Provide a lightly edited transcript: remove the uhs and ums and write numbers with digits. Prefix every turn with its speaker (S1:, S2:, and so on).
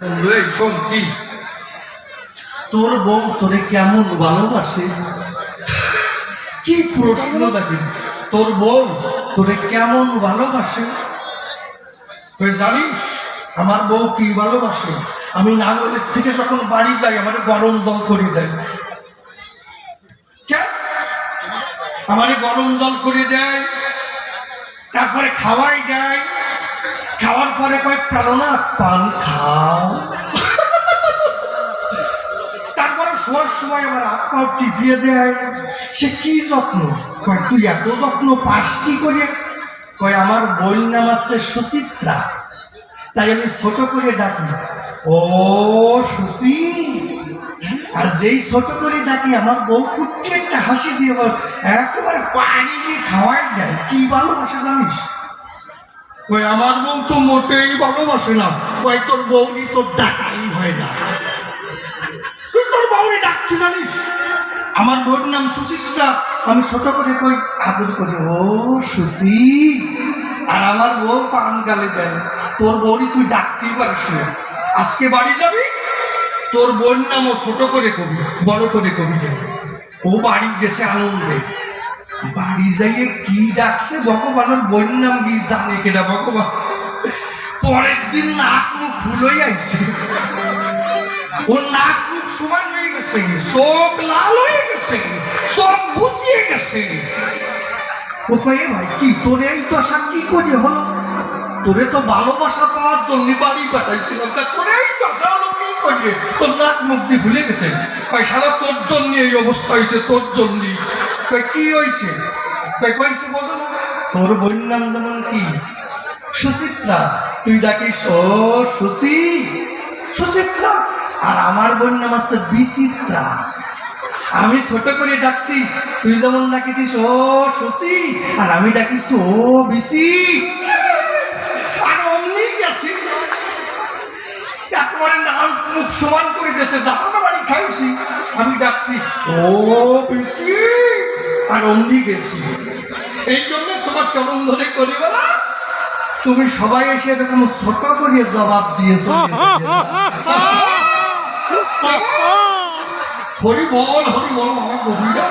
S1: শোন কি তোর বউ তোরে কেমন ভালোবাসে? কি প্রশ্ন দেখি, তোর বউ তোরে কেমন ভালোবাসে? তুই জানিস আমার বউ কি ভালোবাসে? আমি নাঙ্গলের থেকে যখন বাড়ি যাই আমার গরম জল করে দেয়। আমারে গরম জল করে দেয়, তারপরে খাওয়াই দেয়, খাওয়ার পরে কয়েক প্রাণনা পান খাও। তারপরে শোয়ার সময় আমার হাত পাও টিপিয়ে দেয়। সে কি যত্ন, কয় তুই এত যত্ন পাস কি করে? কয় আমার বোন নাম আছে সুচিত্রা, তাই আমি ছোট করে ডাকি ও সুচি। আর যেই ছোট করে ডাকি আমার বউ কুট্টি একটা হাসি দিয়ে একেবারে পানি দিয়ে খাওয়াই দেয়। কি ভালোবাসে জানিস? কই আমার বউ তো মোটেই ভালোবাসে না। কই তোর বউনি তোর ডাকাই হয় না, তুই তোর বউনি ডাকতে জানিস? আমার বউর নাম সুচিত্রা, আমি ছোট করে কই আদর করি ও সুচি। আর আমার বউ পান গালে দেয়। তোর বউনি তুই ডাকতেই পারিস না। আজকে বাড়ি যাবি, তোর বোন নামও ছোট করে কবি, বড় করে কবি। ও বাড়ি গেছে আনন্দে, বাড়ি যাইয়ে কি ডাকছে ভগবানের বোন নাম কি জানে কেনা ভগবান। পরের দিন নাক মুখ ভুলই আইছে, ওর নাক মুখ সমান হয়ে গেছে, চোখ লাল হয়ে গেছে, সব বুঝিয়ে গেছে। ও কয়ে ভাই কি তোরে এই দশা কি করে হলো? তোরে তো ভালোবাসা পাওয়ার জন্য বাড়ি পাঠাইছিলাম, তা তোরে এই দশা হলো কি করে? তোর নাক মুখ দিয়ে ভুলে গেছে। কয় সারা তোর জন্য এই অবস্থা হয়েছে, তোর জন্য। কয় কি হয়েছে? কয় কইছে বোঝো না, তোর বোন নাম যেমন কি সুচিত্রা, তুই ডাকিস ও সুচি সুচিত্রা। আর আমার বোন নাম আছে বিচিত্রা, আমি ছোট করে ডাকছি। তুই যেমন ডাকিছিস ও সুচি, আর আমি ডাকিস ও বিচি। আর অমনি গেছি একেবারে নাম মুখ সমান করে দেশে যাতা বাড়ি খাইছি। আমি ডাকছি ও বিচি, আর অমনি গেছি। এই জন্য তোমার চরণ ধরে করিব না, তুমি সবাই এসে এরকম ছোট করে জবাব দিয়েছো। হরি বল আমার গভীরা।